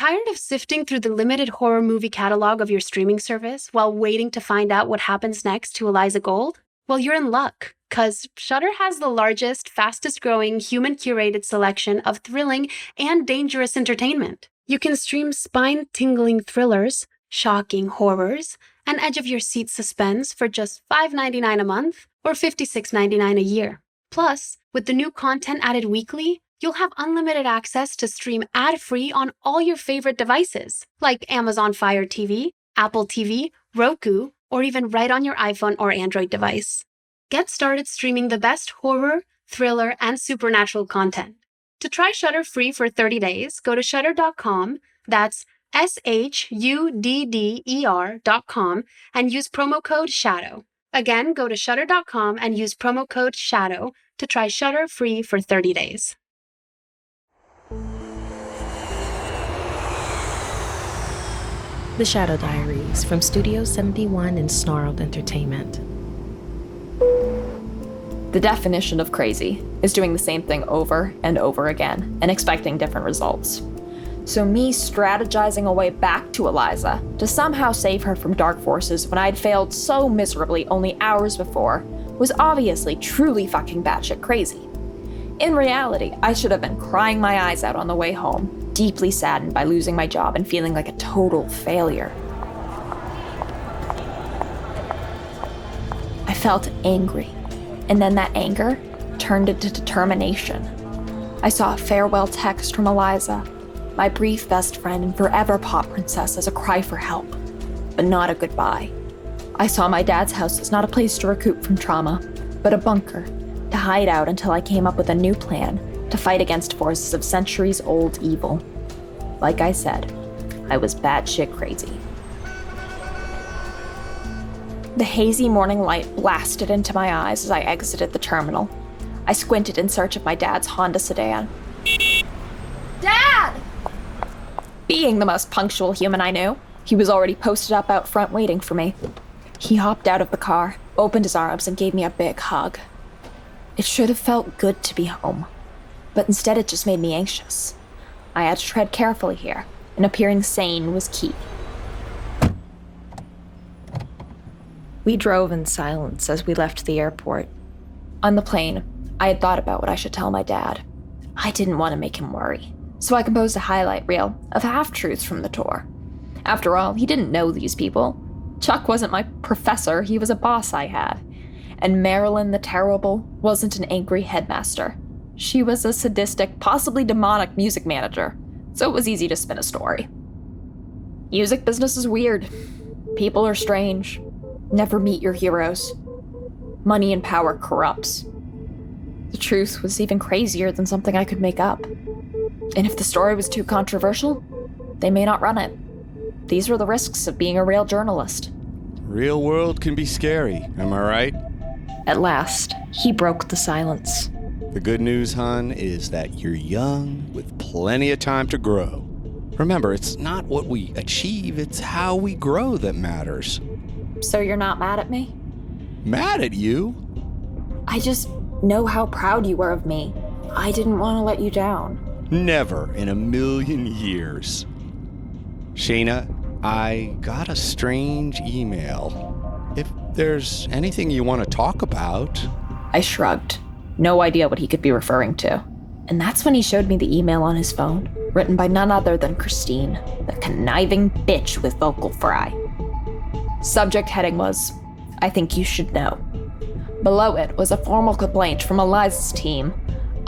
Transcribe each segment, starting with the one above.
Tired of sifting through the limited horror movie catalog of your streaming service while waiting to find out what happens next to Eliza Gold? Well, you're in luck, because Shudder has the largest, fastest-growing, human-curated selection of thrilling and dangerous entertainment. You can stream spine-tingling thrillers, shocking horrors, and edge-of-your-seat suspense for just $5.99 a month or $56.99 a year. Plus, with the new content added weekly, you'll have unlimited access to stream ad-free on all your favorite devices, like Amazon Fire TV, Apple TV, Roku, or even right on your iPhone or Android device. Get started streaming the best horror, thriller, and supernatural content. To try Shudder free for 30 days, go to shudder.com, that's SHUDDER.com, and use promo code SHADOW. Again, go to shudder.com and use promo code SHADOW to try Shudder free for 30 days. The Shadow Diaries from Studio 71 and Snarled Entertainment. The definition of crazy is doing the same thing over and over again and expecting different results. So me strategizing a way back to Eliza to somehow save her from dark forces when I'd failed so miserably only hours before was obviously truly fucking batshit crazy. In reality, I should have been crying my eyes out on the way home, deeply saddened by losing my job and feeling like a total failure. I felt angry, and then that anger turned into determination. I saw a farewell text from Eliza, my brief best friend and forever pop princess, as a cry for help, but not a goodbye. I saw my dad's house as not a place to recoup from trauma, but a bunker to hide out until I came up with a new plan to fight against forces of centuries-old evil. Like I said, I was batshit crazy. The hazy morning light blasted into my eyes as I exited the terminal. I squinted in search of my dad's Honda sedan. Dad! Being the most punctual human I knew, he was already posted up out front waiting for me. He hopped out of the car, opened his arms, and gave me a big hug. It should have felt good to be home, but instead it just made me anxious. I had to tread carefully here, and appearing sane was key. We drove in silence as we left the airport. On the plane, I had thought about what I should tell my dad. I didn't want to make him worry, so I composed a highlight reel of half-truths from the tour. After all, he didn't know these people. Chuck wasn't my professor, he was a boss I had. And Marilyn the Terrible wasn't an angry headmaster. She was a sadistic, possibly demonic music manager, so it was easy to spin a story. Music business is weird. People are strange. Never meet your heroes. Money and power corrupts. The truth was even crazier than something I could make up. And if the story was too controversial, they may not run it. These were the risks of being a real journalist. Real world can be scary, am I right? At last, he broke the silence. The good news, hon, is that you're young with plenty of time to grow. Remember, it's not what we achieve, it's how we grow that matters. So you're not mad at me? Mad at you? I just know how proud you were of me. I didn't want to let you down. Never in a million years. Shana, I got a strange email. If there's anything you want to talk about... I shrugged. No idea what he could be referring to. And that's when he showed me the email on his phone, written by none other than Christine, the conniving bitch with vocal fry. Subject heading was, "I think you should know." Below it was a formal complaint from Eliza's team,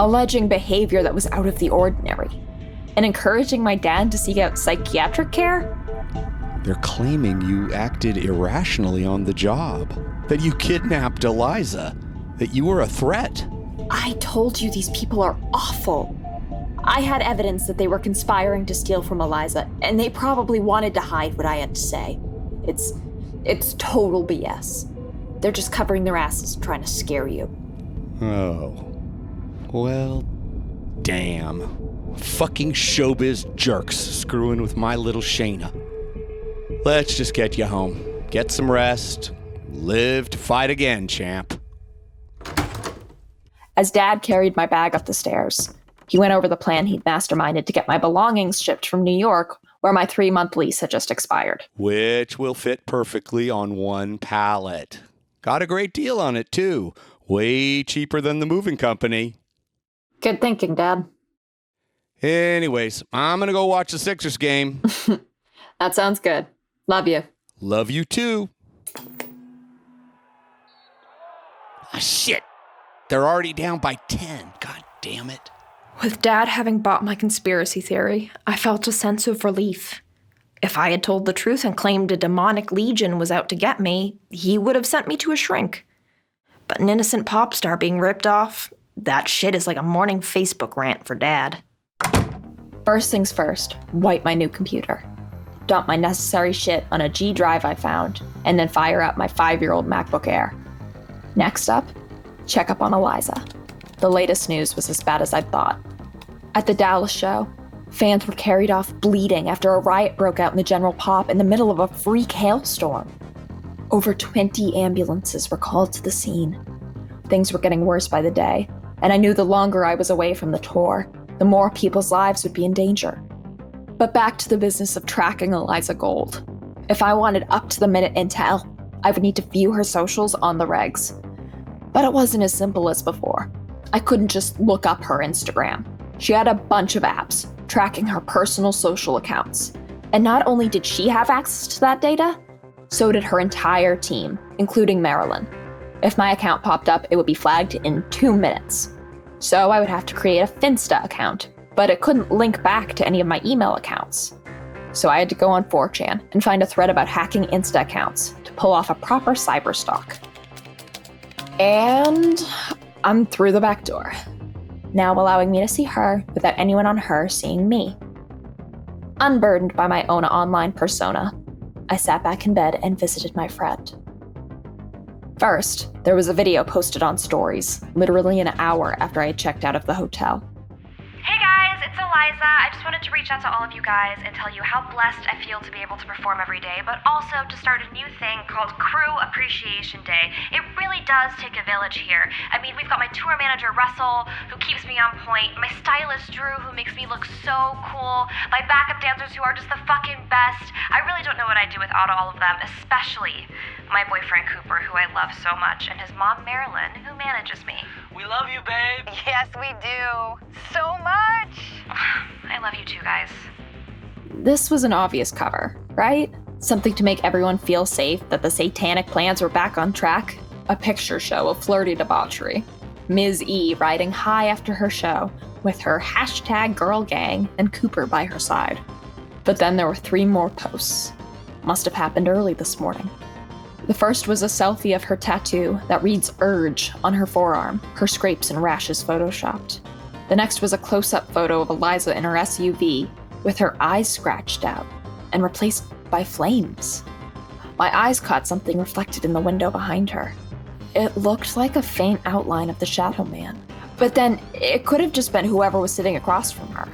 alleging behavior that was out of the ordinary, and encouraging my dad to seek out psychiatric care. They're claiming you acted irrationally on the job, that you kidnapped Eliza, that you were a threat. I told you these people are awful. I had evidence that they were conspiring to steal from Eliza, and they probably wanted to hide what I had to say. It's total BS. They're just covering their asses trying to scare you. Oh. Well, damn. Fucking showbiz jerks screwing with my little Shana. Let's just get you home. Get some rest. Live to fight again, champ. As Dad carried my bag up the stairs, he went over the plan he'd masterminded to get my belongings shipped from New York where my 3-month lease had just expired. Which will fit perfectly on one pallet. Got a great deal on it, too. Way cheaper than the moving company. Good thinking, Dad. Anyways, I'm gonna go watch the Sixers game. That sounds good. Love you. Love you, too. Ah, shit. They're already down by 10. God damn it. With Dad having bought my conspiracy theory, I felt a sense of relief. If I had told the truth and claimed a demonic legion was out to get me, he would have sent me to a shrink. But an innocent pop star being ripped off, that shit is like a morning Facebook rant for Dad. First things first, wipe my new computer. Dump my necessary shit on a G drive I found, and then fire up my 5-year-old MacBook Air. Next up, check up on Eliza. The latest news was as bad as I'd thought. At the Dallas show, fans were carried off bleeding after a riot broke out in the General Pop in the middle of a freak hailstorm. Over 20 ambulances were called to the scene. Things were getting worse by the day, and I knew the longer I was away from the tour, the more people's lives would be in danger. But back to the business of tracking Eliza Gold. If I wanted up-to-the-minute intel, I would need to view her socials on the regs. But it wasn't as simple as before. I couldn't just look up her Instagram. She had a bunch of apps tracking her personal social accounts. And not only did she have access to that data, so did her entire team, including Marilyn. If my account popped up, it would be flagged in 2 minutes. So I would have to create a Finsta account, but it couldn't link back to any of my email accounts. So I had to go on 4chan and find a thread about hacking Insta accounts to pull off a proper cyberstalk. And I'm through the back door, now allowing me to see her without anyone on her seeing me. Unburdened by my own online persona, I sat back in bed and visited my friend. First, there was a video posted on Stories, literally an hour after I had checked out of the hotel. Hey guys, it's Eliza. I just wanted to reach out to all of you guys and tell you how blessed I feel to be able to perform every day, but also to start a new thing called Crew Appreciation Day. It really does take a village here. I mean, we've got my tour manager, Russell, who keeps me on point, my stylist, Drew, who makes me look so cool, my backup dancers who are just the fucking best. I really don't know what I'd do without all of them, especially my boyfriend, Cooper, who I love so much, and his mom, Marilyn, who manages me. We love you, babe. Yes, we do. So much. I love you too, guys. This was an obvious cover, right? Something to make everyone feel safe that the satanic plans were back on track. A picture show of flirty debauchery. Ms. E riding high after her show, with her #girl gang and Cooper by her side. But then there were 3 more posts. Must have happened early this morning. The first was a selfie of her tattoo that reads Urge on her forearm, her scrapes and rashes photoshopped. The next was a close-up photo of Eliza in her SUV, with her eyes scratched out and replaced by flames. My eyes caught something reflected in the window behind her. It looked like a faint outline of the Shadow Man, but then it could have just been whoever was sitting across from her.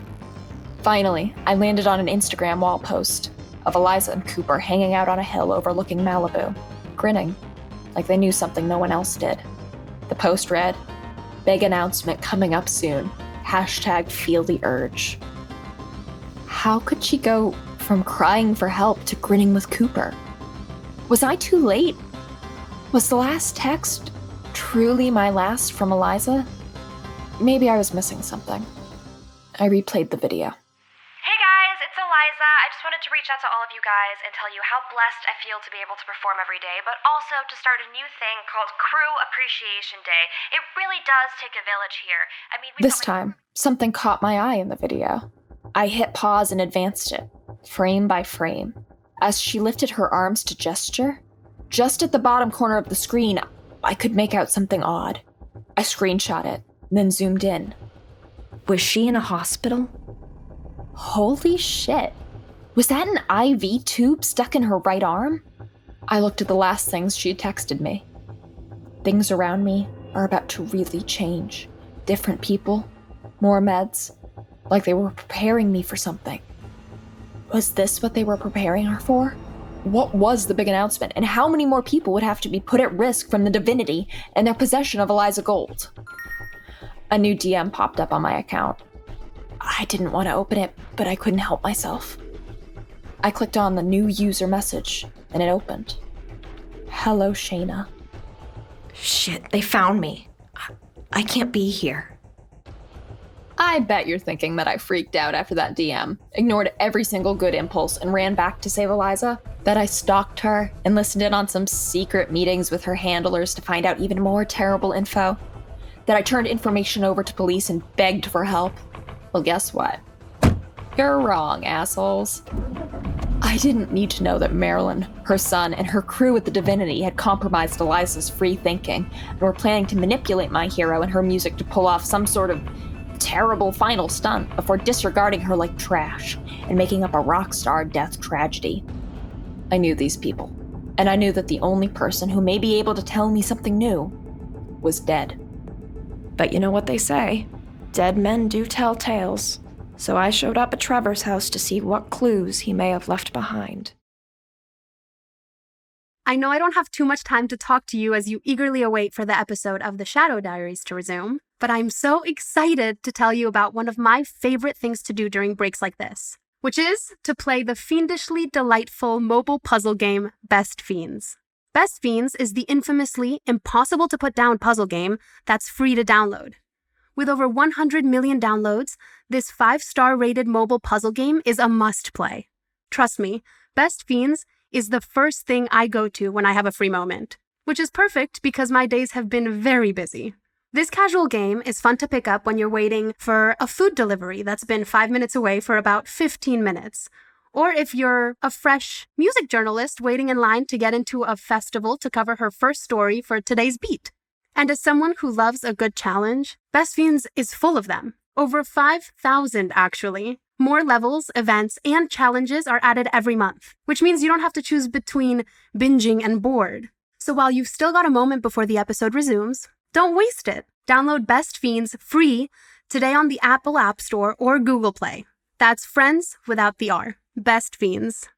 Finally, I landed on an Instagram wall post of Eliza and Cooper hanging out on a hill overlooking Malibu, grinning, like they knew something no one else did. The post read, "Big announcement coming up soon. #Feel the urge." How could she go from crying for help to grinning with Cooper? Was I too late? Was the last text truly my last from Eliza? Maybe I was missing something. I replayed the video. Hey guys, it's Eliza. I just wanted to reach out to all of you guys and tell you how blessed I feel to be able to perform every day, but also to start a new thing called Crew Appreciation Day. It really does take a village here. I mean, This time, something caught my eye in the video. I hit pause and advanced it, frame by frame. As she lifted her arms to gesture, just at the bottom corner of the screen, I could make out something odd. I screenshot it, then zoomed in. Was she in a hospital? Holy shit. Was that an IV tube stuck in her right arm? I looked at the last things she had texted me. Things around me are about to really change. Different people, more meds, like they were preparing me for something. Was this what they were preparing her for? What was the big announcement, and how many more people would have to be put at risk from the Divinity and their possession of Eliza Gold? A new DM popped up on my account. I didn't want to open it, but I couldn't help myself. I clicked on the new user message, and it opened. Hello, Shana. Shit, they found me. I can't be here. I bet you're thinking that I freaked out after that DM, ignored every single good impulse, and ran back to save Eliza. That I stalked her and listened in on some secret meetings with her handlers to find out even more terrible info. That I turned information over to police and begged for help. Well, guess what? You're wrong, assholes. I didn't need to know that Marilyn, her son, and her crew at the Divinity had compromised Eliza's free thinking and were planning to manipulate my hero and her music to pull off some sort of terrible final stunt before disregarding her like trash and making up a rock star death tragedy. I knew these people, and I knew that the only person who may be able to tell me something new was dead. But you know what they say? Dead men do tell tales. So I showed up at Trevor's house to see what clues he may have left behind. I know I don't have too much time to talk to you as you eagerly await for the episode of the Shadow Diaries to resume, but I'm so excited to tell you about one of my favorite things to do during breaks like this, which is to play the fiendishly delightful mobile puzzle game Best Fiends. Best Fiends is the infamously impossible to put down puzzle game that's free to download. With over 100 million downloads, this 5-star rated mobile puzzle game is a must-play. Trust me, Best Fiends is the first thing I go to when I have a free moment, which is perfect because my days have been very busy. This casual game is fun to pick up when you're waiting for a food delivery that's been 5 minutes away for about 15 minutes, or if you're a fresh music journalist waiting in line to get into a festival to cover her first story for today's beat. And as someone who loves a good challenge, Best Fiends is full of them. Over 5,000, actually. More levels, events, and challenges are added every month, which means you don't have to choose between binging and bored. So while you've still got a moment before the episode resumes, don't waste it. Download Best Fiends free today on the Apple App Store or Google Play. That's friends without the R. Best Fiends.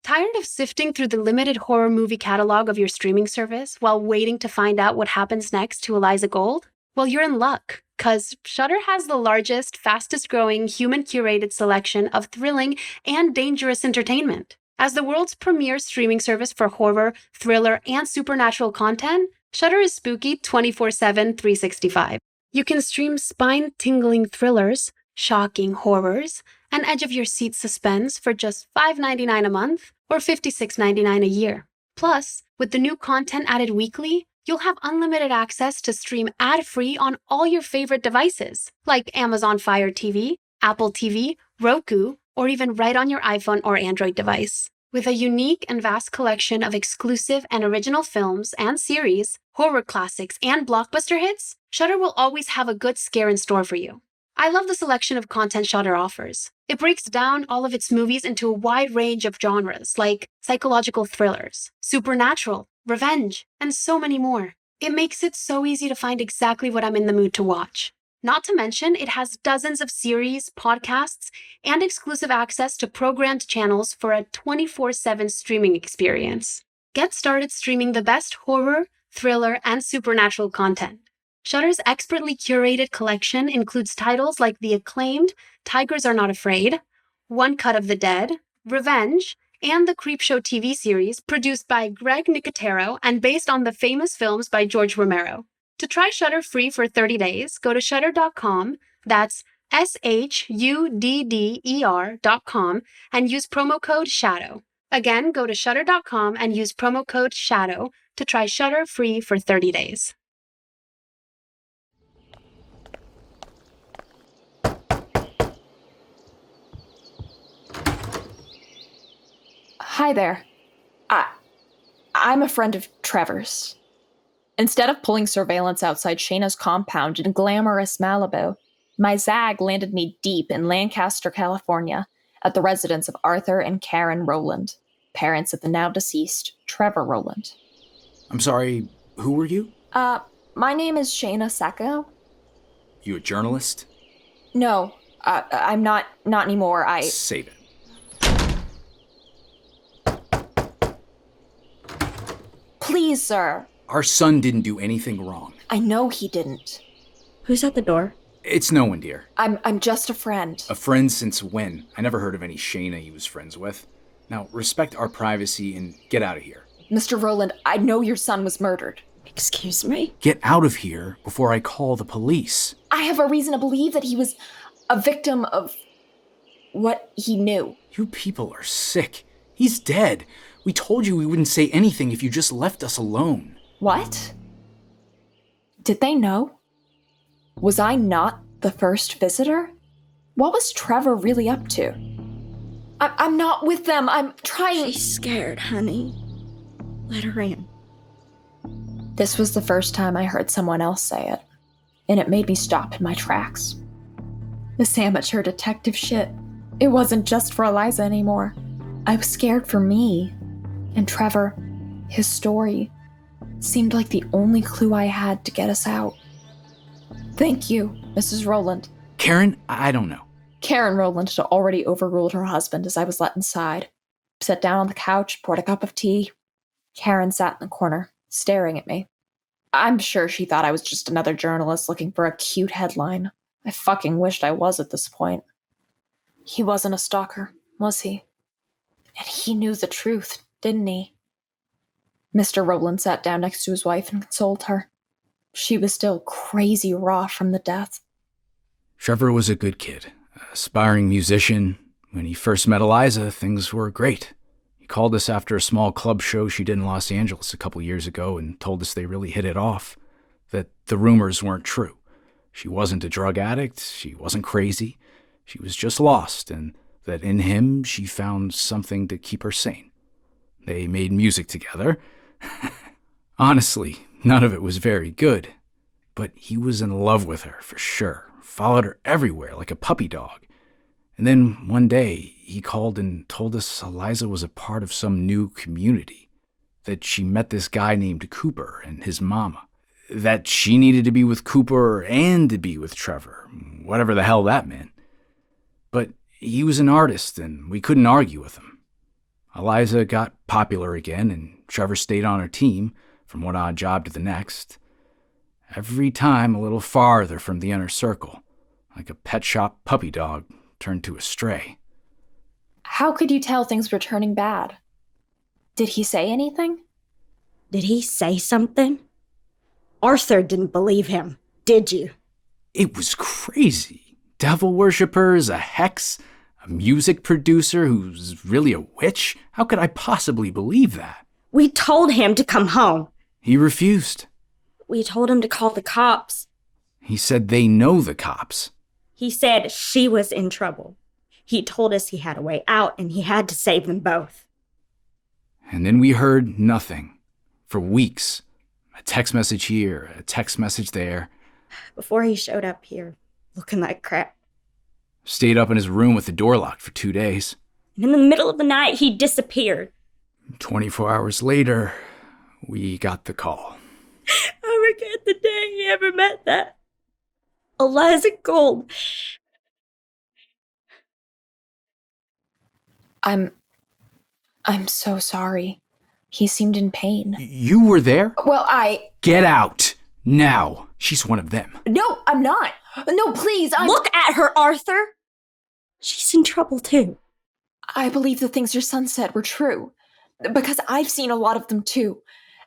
Tired of sifting through the limited horror movie catalog of your streaming service while waiting to find out what happens next to Eliza Gold? Well, you're in luck, because Shudder has the largest, fastest-growing, human-curated selection of thrilling and dangerous entertainment. As the world's premier streaming service for horror, thriller, and supernatural content, Shudder is spooky 24/7, 365. You can stream spine-tingling thrillers, shocking horrors, and edge-of-your-seat suspense for just $5.99 a month or $56.99 a year. Plus, with the new content added weekly, you'll have unlimited access to stream ad-free on all your favorite devices, like Amazon Fire TV, Apple TV, Roku, or even right on your iPhone or Android device. With a unique and vast collection of exclusive and original films and series, horror classics, and blockbuster hits, Shudder will always have a good scare in store for you. I love the selection of content Shudder offers. It breaks down all of its movies into a wide range of genres like psychological thrillers, supernatural, revenge, and so many more. It makes it so easy to find exactly what I'm in the mood to watch. Not to mention, it has dozens of series, podcasts, and exclusive access to programmed channels for a 24/7 streaming experience. Get started streaming the best horror, thriller, and supernatural content. Shudder's expertly curated collection includes titles like the acclaimed Tigers Are Not Afraid, One Cut of the Dead, Revenge, and the Creepshow TV series produced by Greg Nicotero and based on the famous films by George Romero. To try Shudder free for 30 days, go to shudder.com, that's SHUDDER.com, and use promo code SHADOW. Again, go to shudder.com and use promo code SHADOW to try Shudder free for 30 days. Hi there. I'm a friend of Trevor's. Instead of pulling surveillance outside Shana's compound in glamorous Malibu, my zag landed me deep in Lancaster, California, at the residence of Arthur and Karen Rowland, parents of the now-deceased Trevor Rowland. I'm sorry, who were you? My name is Shana Sacco. You a journalist? No, I'm not anymore. Save it. Please, sir. Our son didn't do anything wrong. I know he didn't. Who's at the door? It's no one, dear. I'm just a friend. A friend since when? I never heard of any Shana he was friends with. Now, respect our privacy and get out of here. Mr. Rowland, I know your son was murdered. Excuse me? Get out of here before I call the police. I have a reason to believe that he was a victim of what he knew. You people are sick. He's dead. We told you we wouldn't say anything if you just left us alone. What? Did they know? Was I not the first visitor? What was Trevor really up to? I'm not with them. I'm trying. She's scared, honey. Let her in. This was the first time I heard someone else say it, and it made me stop in my tracks. This amateur detective shit, it wasn't just for Eliza anymore. I was scared for me. And Trevor, his story, seemed like the only clue I had to get us out. Thank you, Mrs. Rowland. Karen, I don't know. Karen Rowland had already overruled her husband as I was let inside. Sat down on the couch, poured a cup of tea. Karen sat in the corner, staring at me. I'm sure she thought I was just another journalist looking for a cute headline. I fucking wished I was at this point. He wasn't a stalker, was he? And he knew the truth, didn't he? Mr. Rowland sat down next to his wife and consoled her. She was still crazy raw from the death. Trevor was a good kid, aspiring musician. When he first met Eliza, things were great. He called us after a small club show she did in Los Angeles a couple years ago and told us they really hit it off, that the rumors weren't true. She wasn't a drug addict, she wasn't crazy, she was just lost, and that in him she found something to keep her sane. They made music together. Honestly, none of it was very good, but he was in love with her for sure, followed her everywhere like a puppy dog. And then one day, he called and told us Eliza was a part of some new community, that she met this guy named Cooper and his mama, that she needed to be with Cooper and to be with Trevor, whatever the hell that meant. But he was an artist, and we couldn't argue with him. Eliza got popular again, and Trevor stayed on her team, from one odd job to the next. Every time a little farther from the inner circle, like a pet shop puppy dog turned to a stray. How could you tell things were turning bad? Did he say anything? Did he say something? Arthur didn't believe him, did you? It was crazy. Devil worshippers, a hex, a music producer who's really a witch. How could I possibly believe that? We told him to come home. He refused. We told him to call the cops. He said they know the cops. He said she was in trouble. He told us he had a way out and he had to save them both. And then we heard nothing for weeks. A text message here, a text message there. Before he showed up here, looking like crap. Stayed up in his room with the door locked for 2 days. And in the middle of the night, he disappeared. 24 hours later, we got the call. I forget the day he ever met that. Eliza Gold. I'm so sorry. He seemed in pain. You were there? Well, Get out! Now! She's one of them. No, I'm not. No, please, Look at her, Arthur. She's in trouble, too. I believe the things your son said were true. Because I've seen a lot of them, too.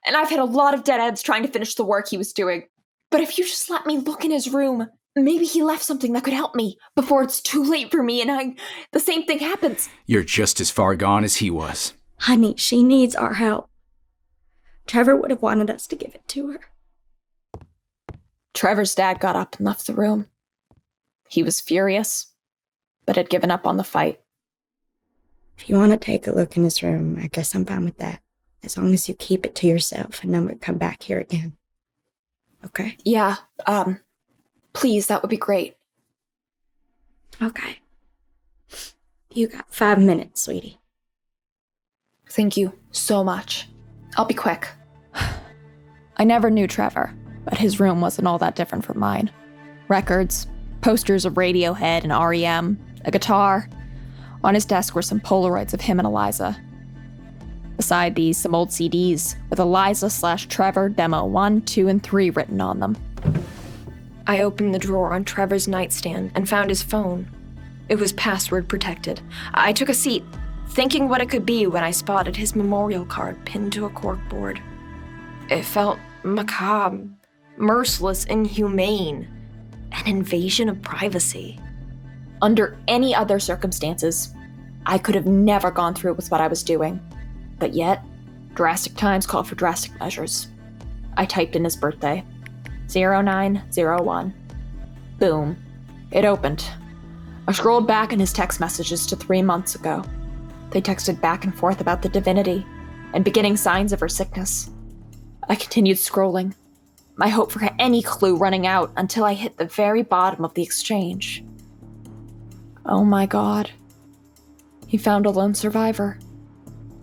And I've had a lot of deadheads trying to finish the work he was doing. But if you just let me look in his room, maybe he left something that could help me before it's too late for me and the same thing happens. You're just as far gone as he was. Honey, she needs our help. Trevor would have wanted us to give it to her. Trevor's dad got up and left the room. He was furious, but had given up on the fight. If you want to take a look in his room, I guess I'm fine with that. As long as you keep it to yourself and never come back here again. Okay? Yeah, please, that would be great. Okay. You got 5 minutes, sweetie. Thank you so much. I'll be quick. I never knew Trevor, but his room wasn't all that different from mine. Records, posters of Radiohead and REM, a guitar. On his desk were some Polaroids of him and Eliza. Beside these, some old CDs with Eliza/Trevor Demo 1, 2, and 3 written on them. I opened the drawer on Trevor's nightstand and found his phone. It was password protected. I took a seat, thinking what it could be when I spotted his memorial card pinned to a corkboard. It felt macabre, merciless, inhumane, an invasion of privacy. Under any other circumstances, I could have never gone through with what I was doing. But yet, drastic times call for drastic measures. I typed in his birthday. 0901. Boom. It opened. I scrolled back in his text messages to 3 months ago. They texted back and forth about the Divinity and beginning signs of her sickness. I continued scrolling, my hope for any clue running out until I hit the very bottom of the exchange. Oh my God. He found a lone survivor.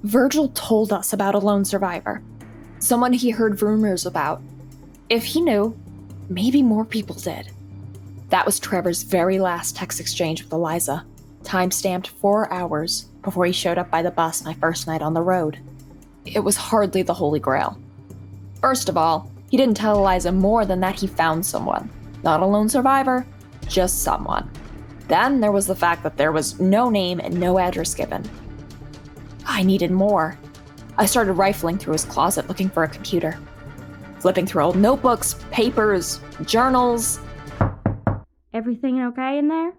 Virgil told us about a lone survivor. Someone he heard rumors about. If he knew, maybe more people did. That was Trevor's very last text exchange with Eliza, time-stamped 4 hours before he showed up by the bus my first night on the road. It was hardly the Holy Grail. First of all, he didn't tell Eliza more than that he found someone. Not a lone survivor, just someone. Then there was the fact that there was no name and no address given. I needed more. I started rifling through his closet looking for a computer. Flipping through old notebooks, papers, journals. Everything okay in there?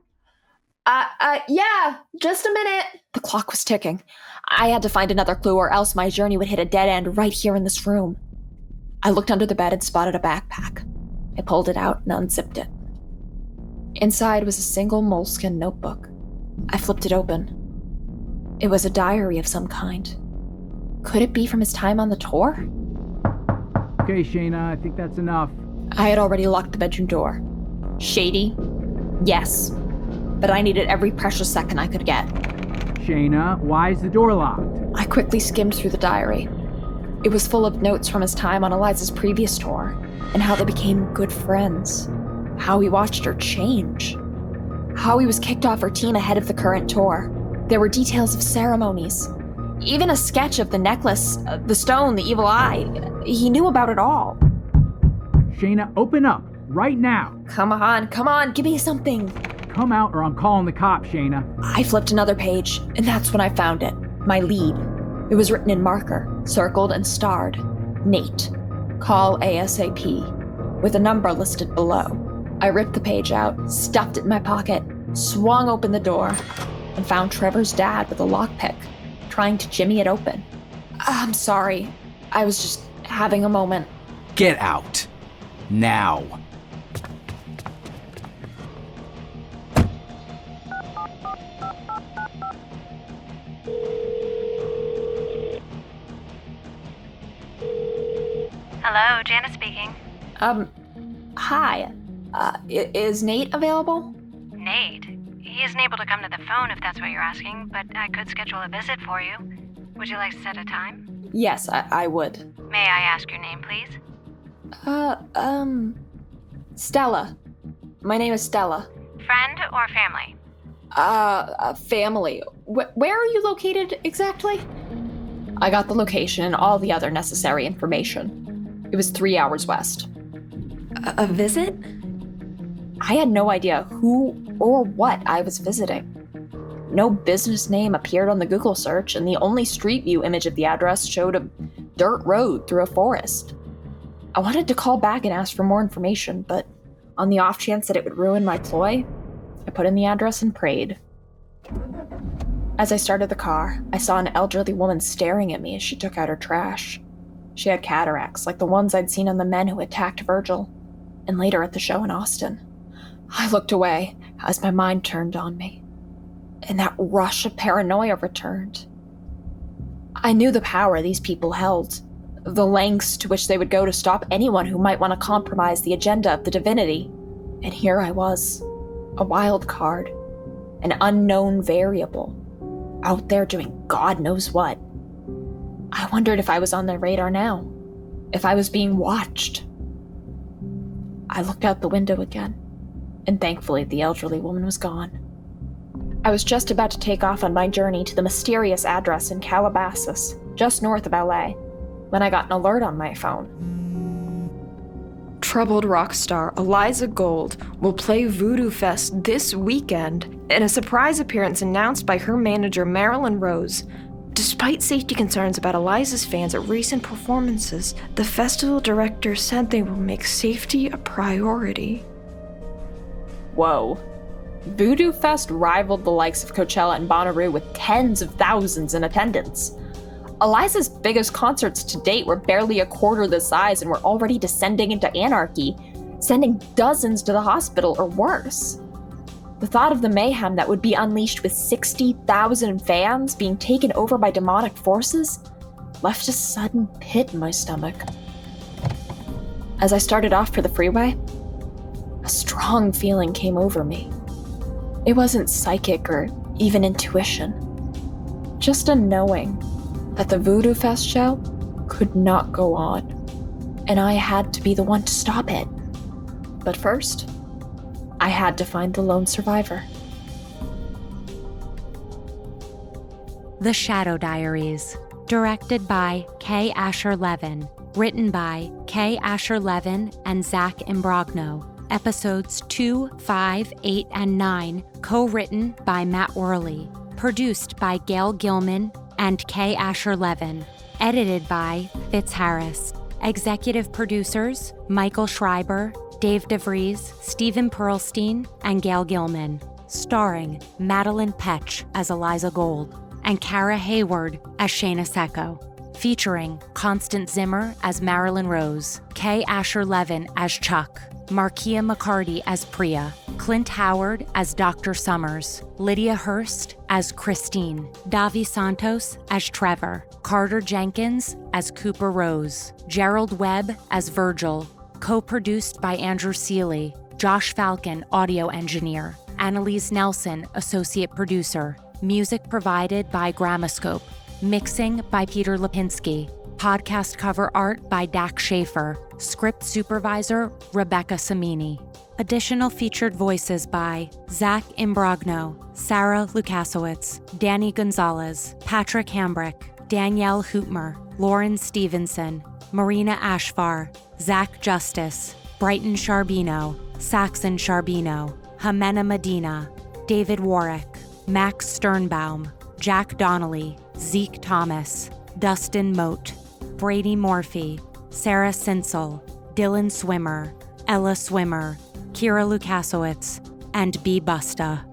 Yeah, just a minute. The clock was ticking. I had to find another clue or else my journey would hit a dead end right here in this room. I looked under the bed and spotted a backpack. I pulled it out and unzipped it. Inside was a single moleskin notebook. I flipped it open. It was a diary of some kind. Could it be from his time on the tour? Okay, Shana, I think that's enough. I had already locked the bedroom door. Shady? Yes. But I needed every precious second I could get. Shana, why is the door locked? I quickly skimmed through the diary. It was full of notes from his time on Eliza's previous tour, and how they became good friends. How he watched her change. How he was kicked off her team ahead of the current tour. There were details of ceremonies. Even a sketch of the necklace, the stone, the evil eye. He knew about it all. Shana, open up, right now. Come on, give me something. Come out or I'm calling the cops, Shana. I flipped another page, and that's when I found it. My lead. It was written in marker, circled and starred. Nate. Call ASAP. With a number listed below. I ripped the page out, stuffed it in my pocket, swung open the door, and found Trevor's dad with a lockpick, trying to jimmy it open. I'm sorry. I was just having a moment. Get out. Now. Hello, Jana speaking. Hi. Is Nate available? Nate? He isn't able to come to the phone if that's what you're asking, but I could schedule a visit for you. Would you like to set a time? Yes, I would. May I ask your name, please? Stella. My name is Stella. Friend or family? Family. Where are you located exactly? I got the location and all the other necessary information. It was 3 hours west. A visit? I had no idea who or what I was visiting. No business name appeared on the Google search, and the only Street View image of the address showed a dirt road through a forest. I wanted to call back and ask for more information, but on the off chance that it would ruin my ploy, I put in the address and prayed. As I started the car, I saw an elderly woman staring at me as she took out her trash. She had cataracts, like the ones I'd seen on the men who attacked Virgil, and later at the show in Austin. I looked away as my mind turned on me, and that rush of paranoia returned. I knew the power these people held, the lengths to which they would go to stop anyone who might want to compromise the agenda of the Divinity. And here I was, a wild card, an unknown variable, out there doing God knows what. I wondered if I was on their radar now, if I was being watched. I looked out the window again, and thankfully the elderly woman was gone. I was just about to take off on my journey to the mysterious address in Calabasas, just north of LA, when I got an alert on my phone. Troubled rock star Eliza Gold will play Voodoo Fest this weekend in a surprise appearance announced by her manager Marilyn Rose. Despite safety concerns about Eliza's fans at recent performances, the festival director said they will make safety a priority. Whoa. Voodoo Fest rivaled the likes of Coachella and Bonnaroo with tens of thousands in attendance. Eliza's biggest concerts to date were barely a quarter the size and were already descending into anarchy, sending dozens to the hospital or worse. The thought of the mayhem that would be unleashed with 60,000 fans being taken over by demonic forces left a sudden pit in my stomach. As I started off for the freeway, a strong feeling came over me. It wasn't psychic or even intuition, just a knowing that the Voodoo Fest show could not go on, and I had to be the one to stop it. But first, I had to find the lone survivor. The Shadow Diaries, directed by K. Asher Levin, written by K. Asher Levin and Zach Imbrogno. Episodes 2, 5, 8, and 9, co-written by Matt Worley. Produced by Gail Gilman and K. Asher Levin. Edited by Fitz Harris. Executive producers Michael Schreiber, Dave DeVries, Stephen Pearlstein, and Gail Gilman. Starring Madeline Petch as Eliza Gold and Kara Hayward as Shana Secco. Featuring Constance Zimmer as Marilyn Rose, K. Asher Levin as Chuck, Markia McCarty as Priya, Clint Howard as Dr. Summers, Lydia Hurst as Christine, Davi Santos as Trevor, Carter Jenkins as Cooper Rose, Gerald Webb as Virgil, co-produced by Andrew Seeley, Josh Falcon, audio engineer, Annalise Nelson, associate producer, music provided by Gramoscope, mixing by Peter Lipinski, podcast cover art by Dak Schaefer, script supervisor Rebecca Samini. Additional featured voices by Zach Imbrogno, Sarah Lukasiewicz, Danny Gonzalez, Patrick Hambrick, Danielle Hootmer, Lauren Stevenson, Marina Ashfar, Zach Justice, Brighton Sharbino, Saxon Sharbino, Jimena Medina, David Warwick, Max Sternbaum, Jack Donnelly, Zeke Thomas, Dustin Moat, Brady Morphy, Sarah Sinsel, Dylan Swimmer, Ella Swimmer, Kira Lukasiewicz, and B. Busta.